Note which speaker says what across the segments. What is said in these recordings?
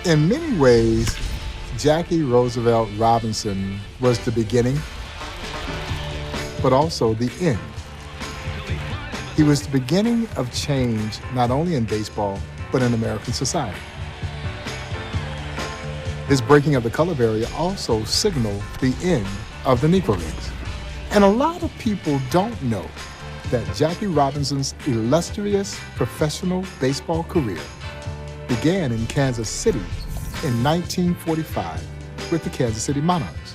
Speaker 1: In many ways, Jackie Roosevelt Robinson was the beginning, but also the end. He was the beginning of change, not only in baseball, but in American society. His breaking of the color barrier also signaled the end of the Negro Leagues. And a lot of people don't know that Jackie Robinson's illustrious professional baseball career began in Kansas City in 1945 with the Kansas City Monarchs.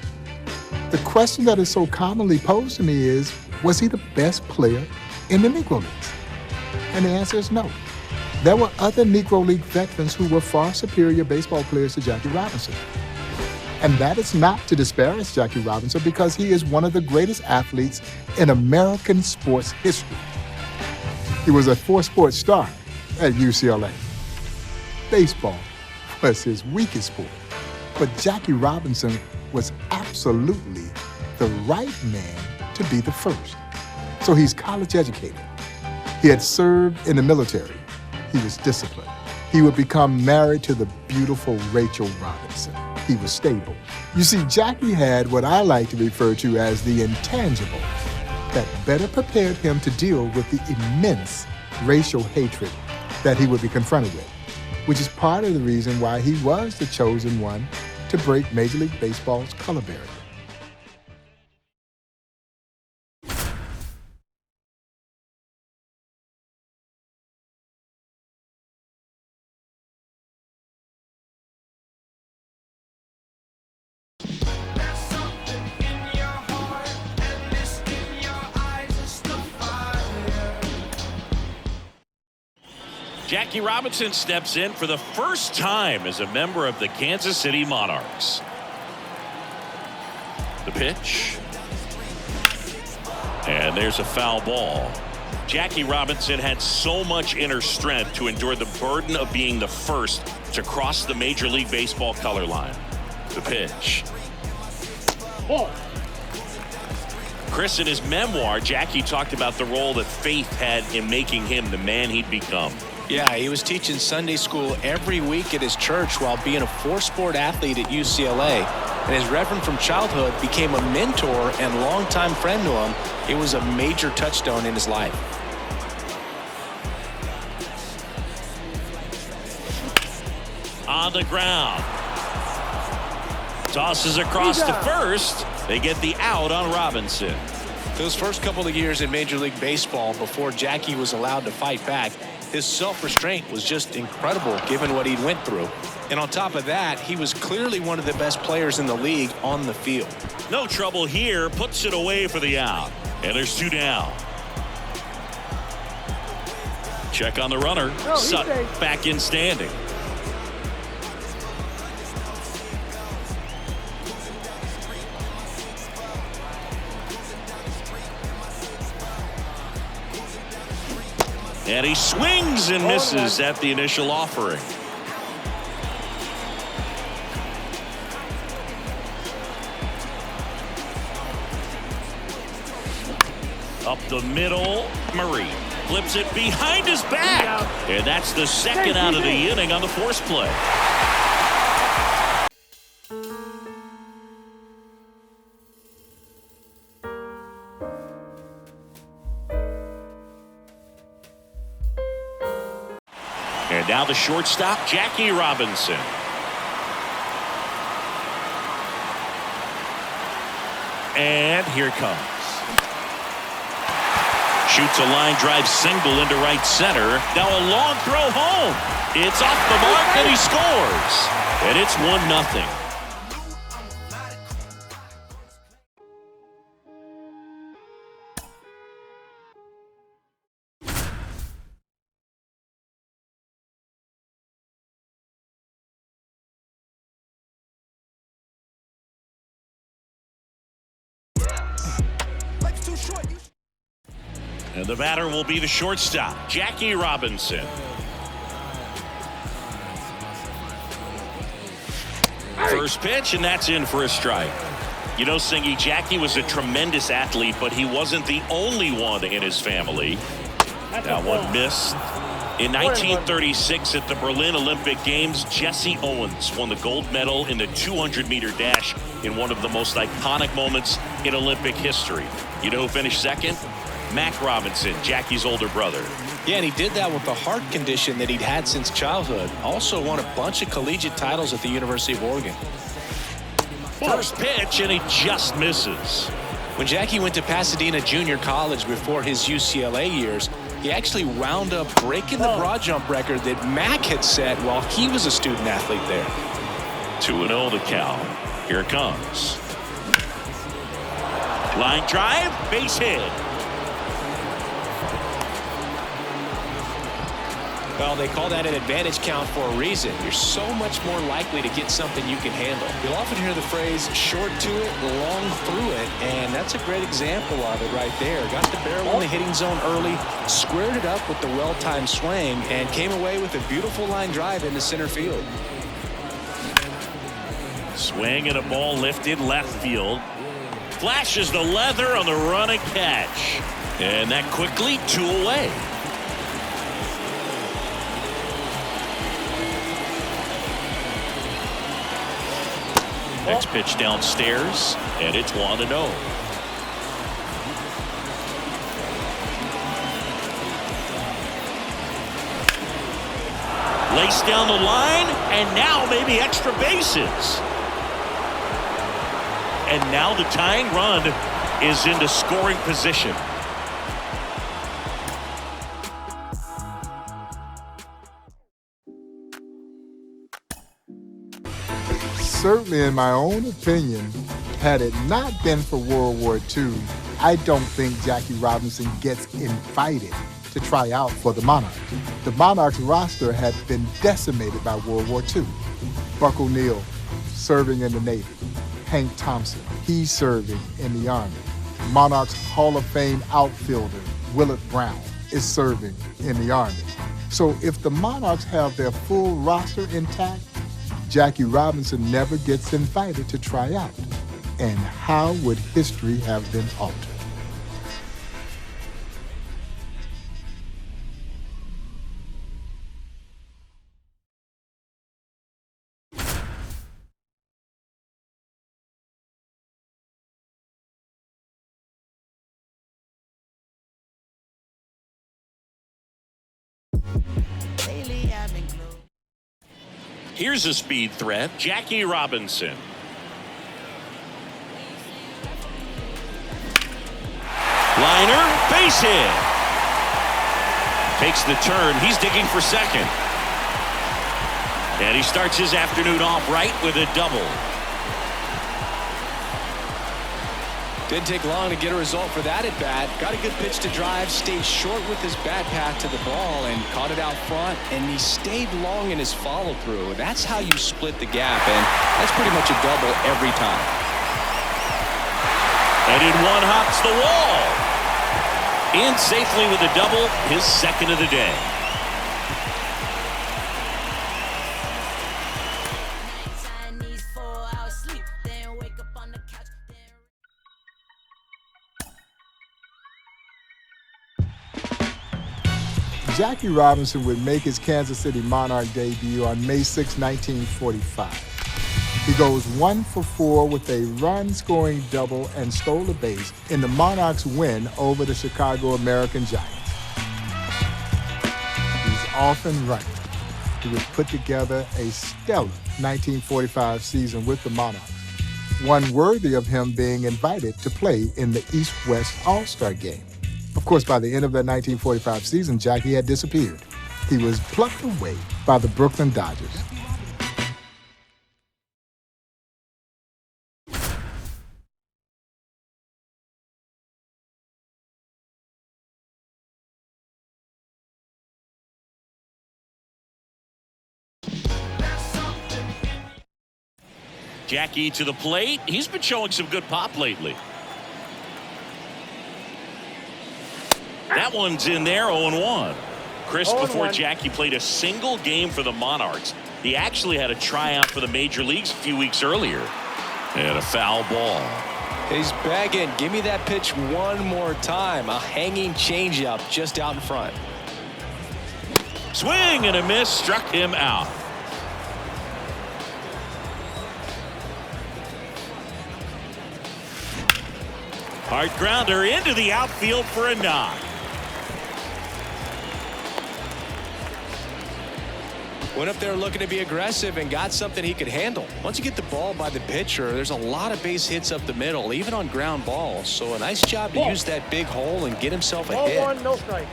Speaker 1: The question that is so commonly posed to me is, was he the best player in the Negro Leagues? And the answer is no. There were other Negro League veterans who were far superior baseball players to Jackie Robinson. And that is not to disparage Jackie Robinson, because he is one of the greatest athletes in American sports history. He was a four-sport star at UCLA. Baseball was his weakest sport, but Jackie Robinson was absolutely the right man to be the first. So he's college educated. He had served in the military. He was disciplined. He would become married to the beautiful Rachel Robinson. He was stable. You see, Jackie had what I like to refer to as the intangible that better prepared him to deal with the immense racial hatred that he would be confronted with, which is part of the reason why he was the chosen one to break Major League Baseball's color barrier.
Speaker 2: Jackie Robinson steps in for the first time as a member of the Kansas City Monarchs. The pitch. And there's a foul ball. Jackie Robinson had so much inner strength to endure the burden of being the first to cross the Major League Baseball color line. The pitch. Ball. Chris, in his memoir, Jackie talked about the role that faith had in making him the man he'd become.
Speaker 3: Yeah, he was teaching Sunday school every week at his church while being a four-sport athlete at UCLA. And his reverend from childhood became a mentor and longtime friend to him. It was a major touchstone in his life.
Speaker 2: On the ground. Tosses across to first. They get the out on Robinson.
Speaker 3: Those first couple of years in Major League Baseball before Jackie was allowed to fight back, his self-restraint was just incredible given what he went through. And on top of that, he was clearly one of the best players in the league on the field.
Speaker 2: No trouble here, puts it away for the out. And there's two down. Check on the runner. Sutton back in standing. And he swings and misses at the initial offering. Up the middle, Murray flips it behind his back. And that's the second out of the inning on the force play. And now the shortstop, Jackie Robinson. And here it comes. Shoots a line drive single into right center. Now a long throw home. It's off the mark and he scores. And it's 1-0. And the batter will be the shortstop, Jackie Robinson. First pitch, and that's in for a strike. You know, Singy, Jackie was a tremendous athlete, but he wasn't the only one in his family. That one missed. In 1936 at the Berlin Olympic Games, Jesse Owens won the gold medal in the 200-meter dash in one of the most iconic moments in Olympic history. You know who finished second? Mac Robinson, Jackie's older brother.
Speaker 3: Yeah, and he did that with a heart condition that he'd had since childhood. Also won a bunch of collegiate titles at the University of Oregon.
Speaker 2: First pitch, and he just misses.
Speaker 3: When Jackie went to Pasadena Junior College before his UCLA years, he actually wound up breaking the broad jump record that Mac had set while he was a student athlete there.
Speaker 2: 2-0 the count. Here it comes. Line drive, base hit.
Speaker 3: Well, they call that an advantage count for a reason. You're so much more likely to get something you can handle. You'll often hear the phrase short to it, long through it, and that's a great example of it right there. Got the barrel in the hitting zone early, squared it up with the well-timed swing, and came away with a beautiful line drive into center field.
Speaker 2: Swing and a ball lifted left field. Flashes the leather on the run and catch. And that quickly 2 away. Next pitch downstairs, and it's 1-0. Lace down the line, and now maybe extra bases. And now the tying run is into scoring position.
Speaker 1: Certainly, in my own opinion, had it not been for World War II, I don't think Jackie Robinson gets invited to try out for the Monarchs. The Monarchs roster had been decimated by World War II. Buck O'Neill serving in the Navy. Hank Thompson, he's serving in the Army. Monarchs Hall of Fame outfielder Willard Brown is serving in the Army. So if the Monarchs have their full roster intact, Jackie Robinson never gets invited to try out. And how would history have been altered?
Speaker 2: Here's a speed threat, Jackie Robinson. Liner, base hit. Takes the turn. He's digging for second. And he starts his afternoon off right with a double.
Speaker 3: Didn't take long to get a result for that at bat. Got a good pitch to drive, stayed short with his bat path to the ball and caught it out front, and he stayed long in his follow through. That's how you split the gap, and that's pretty much a double every time.
Speaker 2: And in one hops the wall. In safely with a double, his second of the day.
Speaker 1: Jackie Robinson would make his Kansas City Monarch debut on May 6, 1945. He goes 1 for 4 with a run-scoring double and stole a base in the Monarchs' win over the Chicago American Giants. He's often right. He would put together a stellar 1945 season with the Monarchs, one worthy of him being invited to play in the East-West All-Star Game. Of course, by the end of that 1945 season, Jackie had disappeared. He was plucked away by the Brooklyn Dodgers.
Speaker 2: Jackie to the plate. He's been showing some good pop lately. That one's in there, 0-1. Chris, before Jackie played a single game for the Monarchs, he actually had a tryout for the major leagues a few weeks earlier. And a foul ball.
Speaker 3: He's begging, give me that pitch one more time. A hanging changeup just out in front.
Speaker 2: Swing and a miss, struck him out. Hard grounder into the outfield for a knock.
Speaker 3: Went up there looking to be aggressive and got something he could handle. Once you get the ball by the pitcher, there's a lot of base hits up the middle, even on ground balls. So a nice job to use that big hole and get himself a hit.
Speaker 4: Ball one, no strike.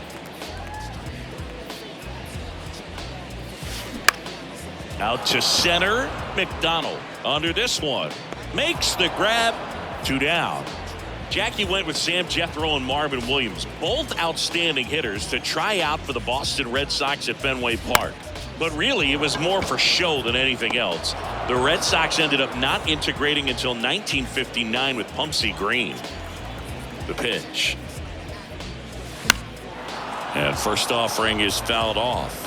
Speaker 2: Out to center. McDonald under this one. Makes the grab. 2 down. Jackie went with Sam Jethro and Marvin Williams, both outstanding hitters, to try out for the Boston Red Sox at Fenway Park. But really, it was more for show than anything else. The Red Sox ended up not integrating until 1959 with Pumpsie Green. The pitch. And first offering is fouled off.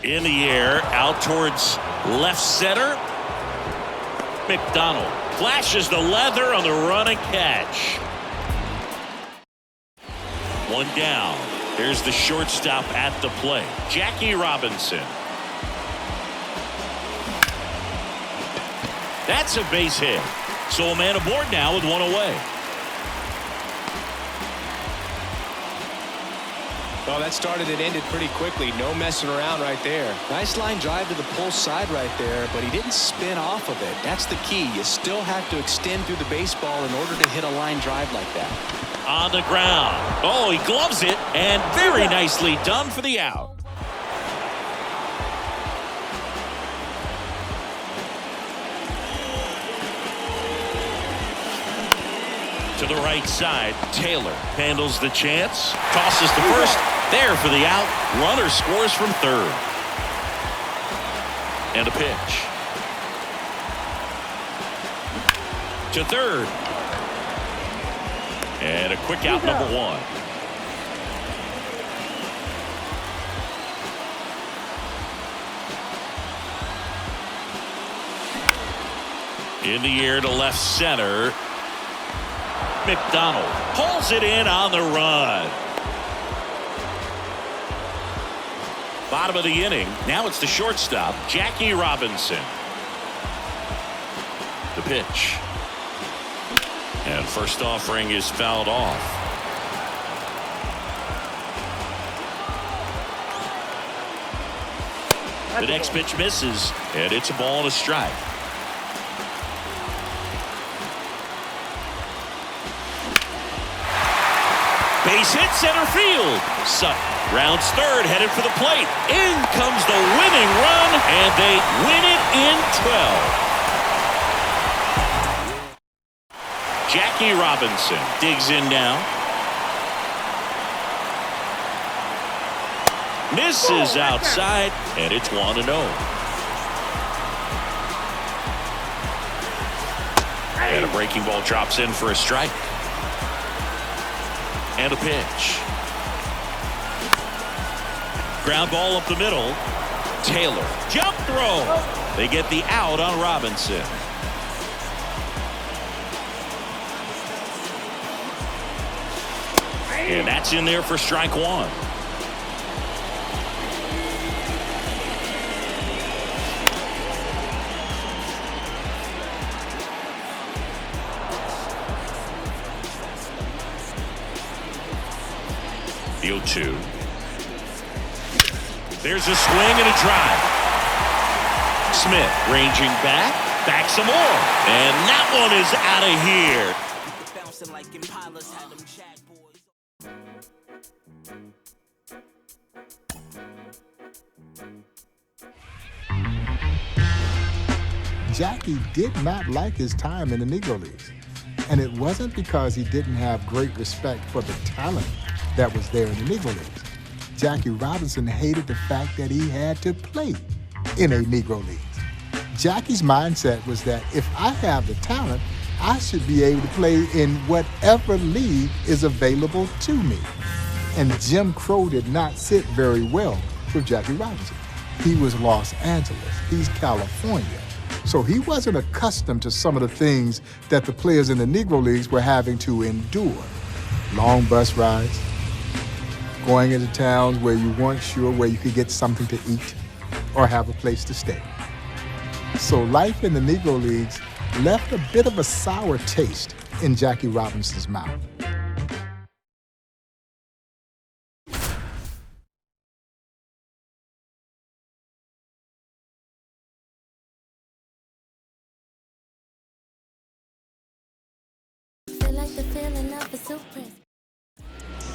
Speaker 2: In the air, out towards left center. McDonald flashes the leather on the run and catch. 1 down. Here's the shortstop at the plate, Jackie Robinson. That's a base hit. So a man aboard now with 1 away.
Speaker 3: Well, that started and ended pretty quickly. No messing around right there. Nice line drive to the pull side right there, but he didn't spin off of it. That's the key. You still have to extend through the baseball in order to hit a line drive like that.
Speaker 2: On the ground. Oh, he gloves it, and very nicely done for the out. To the right side, Taylor handles the chance, tosses to first, there for the out. Runner scores from third. And a pitch. To third. And a quick out, number 1. In the air to left center. McDonald pulls it in on the run. Bottom of the inning. Now it's the shortstop, Jackie Robinson. The pitch. And first offering is fouled off. The next pitch misses, and it's a ball and a strike. Base hit center field. Sutton rounds third, headed for the plate. In comes the winning run, and they win it in 12. Jackie Robinson digs in now. Misses outside, and it's 1-0. And a breaking ball drops in for a strike. And a pitch. Ground ball up the middle. Taylor, jump throw. They get the out on Robinson. And that's in there for strike 1. The 0-2. There's a swing and a drive. Smith ranging back some more. And that one is out of here.
Speaker 1: Jackie did not like his time in the Negro Leagues. And it wasn't because he didn't have great respect for the talent that was there in the Negro Leagues. Jackie Robinson hated the fact that he had to play in a Negro League. Jackie's mindset was that if I have the talent, I should be able to play in whatever league is available to me. And Jim Crow did not sit very well with Jackie Robinson. He was Los Angeles. He's California. So he wasn't accustomed to some of the things that the players in the Negro Leagues were having to endure. long bus rides, going into towns where you weren't sure where you could get something to eat or have a place to stay. So life in the Negro Leagues left a bit of a sour taste in Jackie Robinson's mouth.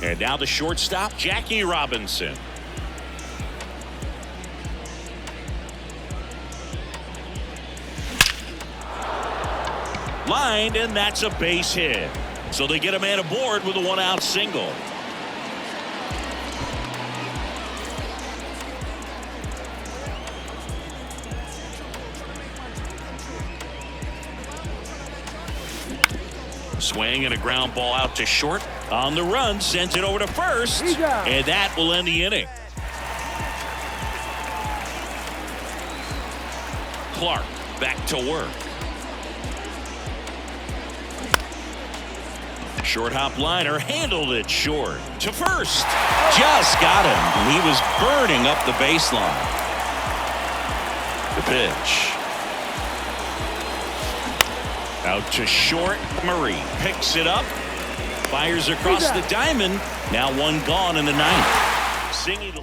Speaker 2: And now the shortstop, Jackie Robinson. Lined, and that's a base hit. So they get a man aboard with a one-out single. Swing and a ground ball out to short. On the run, sends it over to first, and that will end the inning. Clark back to work. Short hop liner, handled it short to first. Just got him. He was burning up the baseline. The pitch. Out to short. Murray picks it up. Fires across the diamond. Now one gone in the ninth. Singing.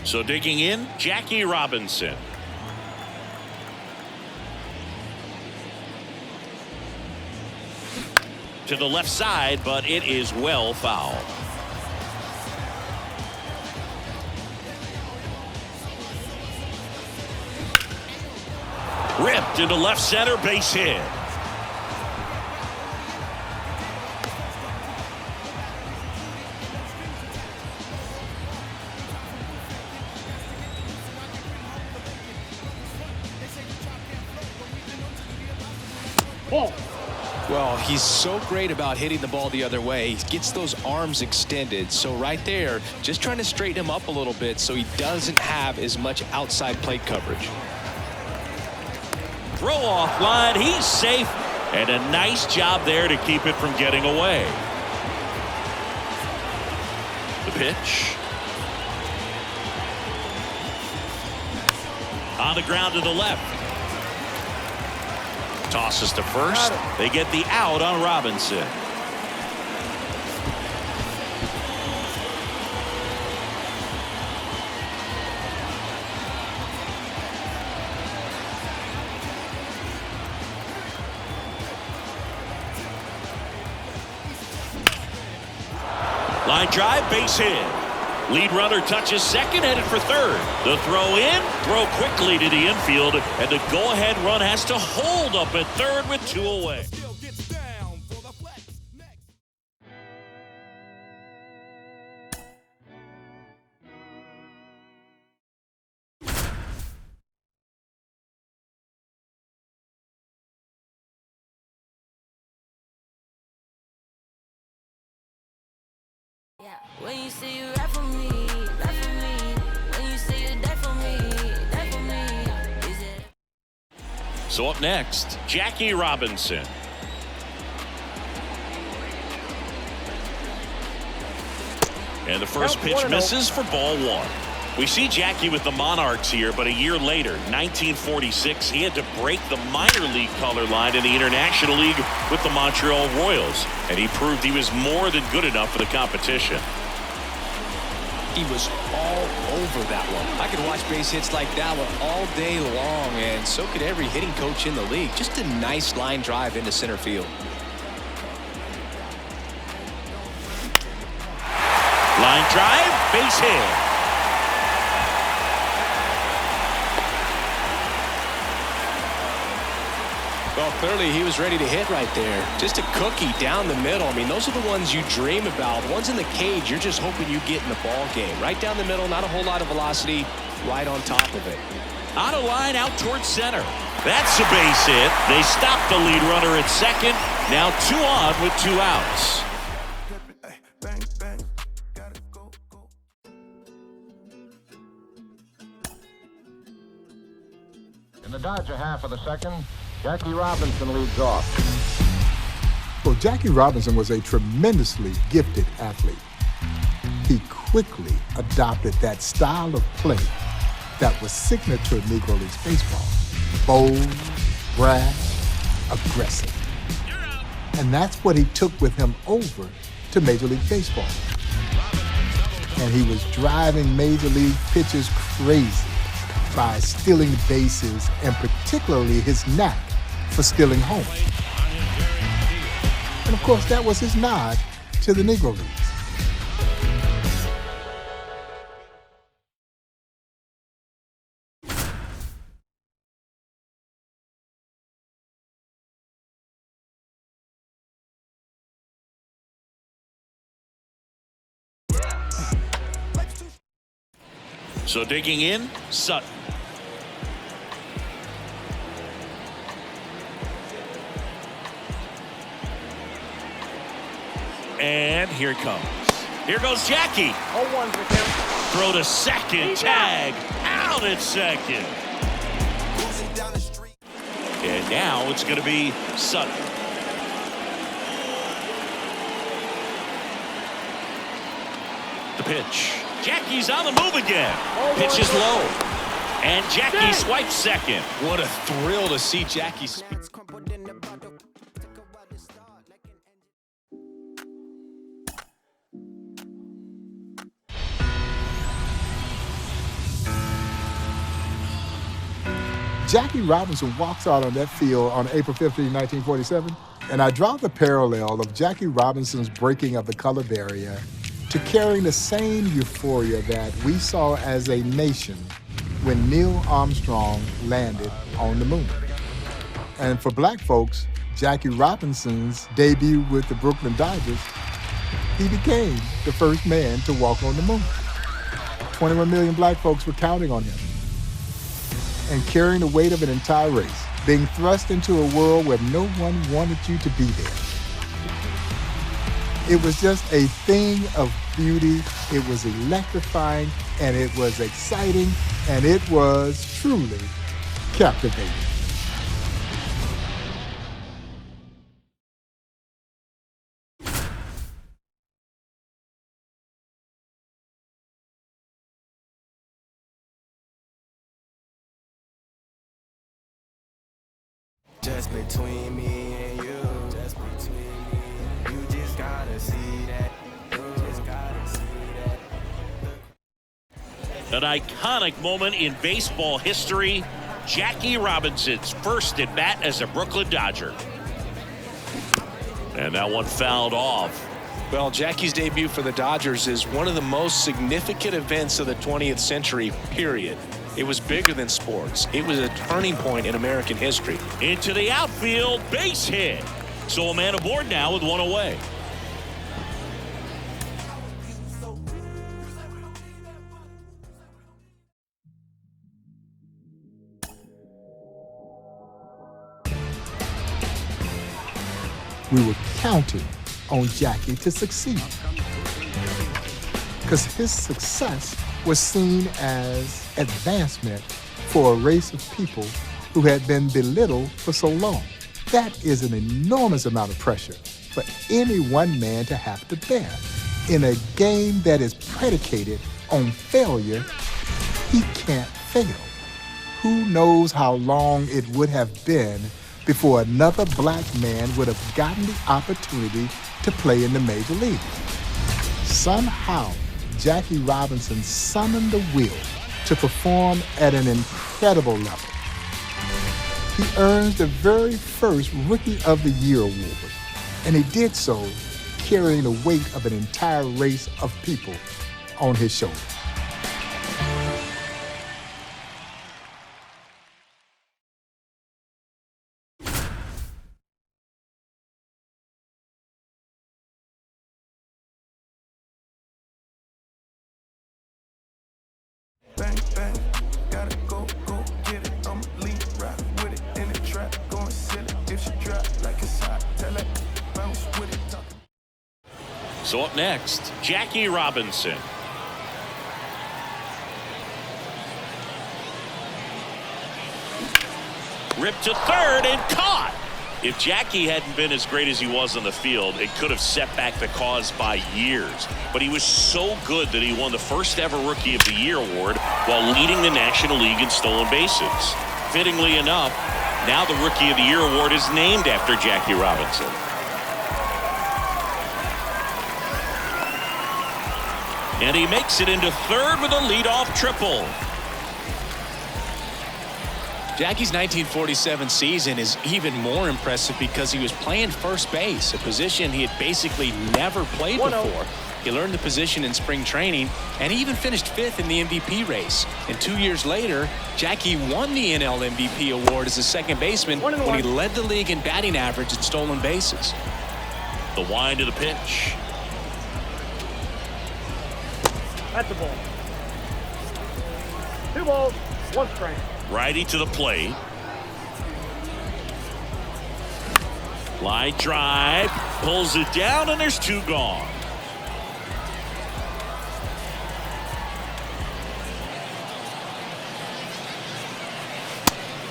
Speaker 2: So digging in, Jackie Robinson. To the left side, but it is well fouled. Ripped into left center, base hit.
Speaker 3: Well, he's so great about hitting the ball the other way. He gets those arms extended. So right there, just trying to straighten him up a little bit so he doesn't have as much outside plate coverage.
Speaker 2: Throw off line. He's safe. And a nice job there to keep it from getting away. The pitch. On the ground to the left. Tosses to first. They get the out on Robinson. Line drive, base hit. Lead runner touches second, headed for third. The throw in, throw quickly to the infield, and the go-ahead run has to hold up at third with two away.
Speaker 4: When you say you rap for me, rap for me. When you say you die for me, is it?
Speaker 2: So up next, Jackie Robinson. And the first pitch misses for ball one. We see Jackie with the Monarchs here, but a year later, 1946, he had to break the minor league color line in the International League with the Montreal Royals, and he proved he was more than good enough for the competition.
Speaker 3: He was all over that one. I could watch base hits like that one all day long, and so could every hitting coach in the league. Just a nice line drive into center field.
Speaker 2: Line drive, base hit.
Speaker 3: Well, clearly he was ready to hit right there. Just a cookie down the middle. I mean, those are the ones you dream about. The ones in the cage, you're just hoping you get in the ball game. Right down the middle, not a whole lot of velocity, right on top of it.
Speaker 2: On a line out towards center. That's a base hit. They stop the lead runner at second. Now 2 on with 2 outs.
Speaker 5: In the Dodger half of the second, Jackie Robinson leads off.
Speaker 1: Well, Jackie Robinson was a tremendously gifted athlete. He quickly adopted that style of play that was signature of Negro League baseball. Bold, brash, aggressive. And that's what he took with him over to Major League Baseball. And he was driving Major League pitchers crazy by stealing bases and particularly his knack for stealing home. And of course, that was his nod to the Negro Leagues.
Speaker 2: So digging in, Sutton. And here it comes. Here goes Jackie.
Speaker 6: 0-1 with him.
Speaker 2: Throw to second, tag, out at second. And now it's going to be Sutton. The pitch. Jackie's on the move again. Pitch is low. And Jackie swipes second.
Speaker 3: What a thrill to see Jackie.
Speaker 1: Jackie Robinson walks out on that field on April 15, 1947, and I draw the parallel of Jackie Robinson's breaking of the color barrier to carrying the same euphoria that we saw as a nation when Neil Armstrong landed on the moon. And for black folks, Jackie Robinson's debut with the Brooklyn Dodgers, he became the first man to walk on the moon. 21 million black folks were counting on him and carrying the weight of an entire race, being thrust into a world where no one wanted you to be there. It was just a thing of beauty. It was electrifying, and it was exciting, and it was truly captivating.
Speaker 7: Just between me and you, just between me and you, just gotta see that, you just gotta see that.
Speaker 2: An iconic moment in baseball history. Jackie Robinson's first at bat as a Brooklyn Dodger. And that one fouled off.
Speaker 3: Well, Jackie's debut for the Dodgers is one of the most significant events of the 20th century, period. It was bigger than sports. It was a turning point in American history.
Speaker 2: Into the outfield, base hit. So a man aboard now with one away.
Speaker 1: We were counting on Jackie to succeed, because his success was seen as advancement for a race of people who had been belittled for so long. That is an enormous amount of pressure for any one man to have to bear. In a game that is predicated on failure, he can't fail. Who knows how long it would have been before another black man would have gotten the opportunity to play in the major leagues. Somehow, Jackie Robinson summoned the will to perform at an incredible level. He earned the very first Rookie of the Year award, and he did so carrying the weight of an entire race of people on his shoulders.
Speaker 7: Bang, bang, gotta go, go get it, lead right with it.
Speaker 2: So up next, Jackie Robinson. Ripped to third and caught. If Jackie hadn't been as great as he was on the field, it could have set back the cause by years. But he was so good that he won the first ever Rookie of the Year award while leading the National League in stolen bases. Fittingly enough, now the Rookie of the Year award is named after Jackie Robinson. And he makes it into third with a leadoff triple.
Speaker 3: Jackie's 1947 season is even more impressive because he was playing first base, a position he had basically never played before. He learned the position in spring training, and he even finished 5th in the MVP race. And 2 years later, Jackie won the NL MVP award as a second baseman when he led the league in batting average and stolen bases.
Speaker 2: The wind of the pitch.
Speaker 6: That's the ball. 2 balls, 1 strike.
Speaker 2: Righty to the plate. Line drive. Pulls it down, and there's 2 gone.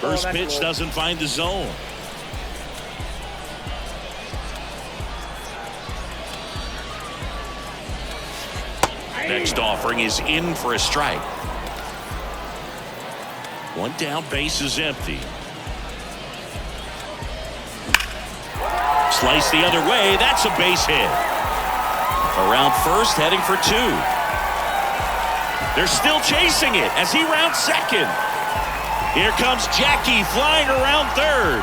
Speaker 2: First pitch doesn't find the zone. Next offering is in for a strike. 1 down, base is empty. Slice the other way. That's a base hit. Around first, heading for 2. They're still chasing it as he rounds second. Here comes Jackie flying around third.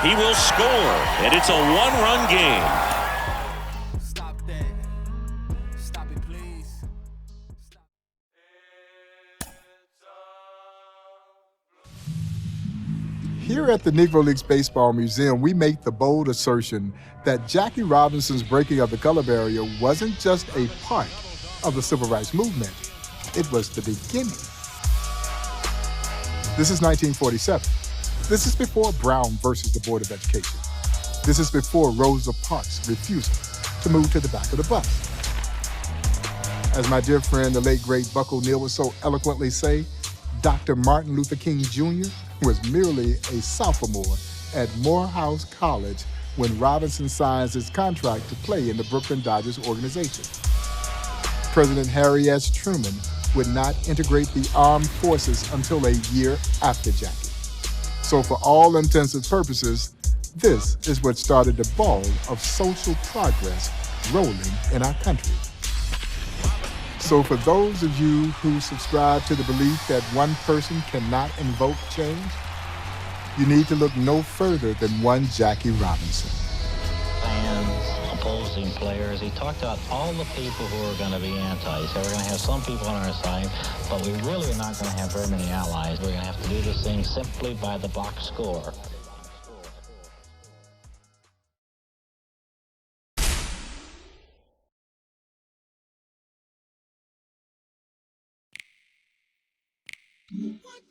Speaker 2: He will score, and it's a 1-run game.
Speaker 7: Stop that. Stop it, please.
Speaker 1: Here at the Negro Leagues Baseball Museum, we make the bold assertion that Jackie Robinson's breaking of the color barrier wasn't just a part of the civil rights movement. It was the beginning. This is 1947. This is before Brown versus the Board of Education. This is before Rosa Parks' refusal to move to the back of the bus. As my dear friend, the late great Buck O'Neill would so eloquently say, Dr. Martin Luther King Jr. was merely a sophomore at Morehouse College when Robinson signs his contract to play in the Brooklyn Dodgers organization. President Harry S. Truman would not integrate the armed forces until a year after Jackie. So for all intents and purposes, this is what started the ball of social progress rolling in our country. So for those of you who subscribe to the belief that one person cannot invoke change, you need to look no further than one Jackie Robinson.
Speaker 8: Fans, opposing players, he talked about all the people who are going to be anti. He said we're going to have some people on our side, but we really are not going to have very many allies. We're going to have to do this thing simply by the box score.
Speaker 1: What?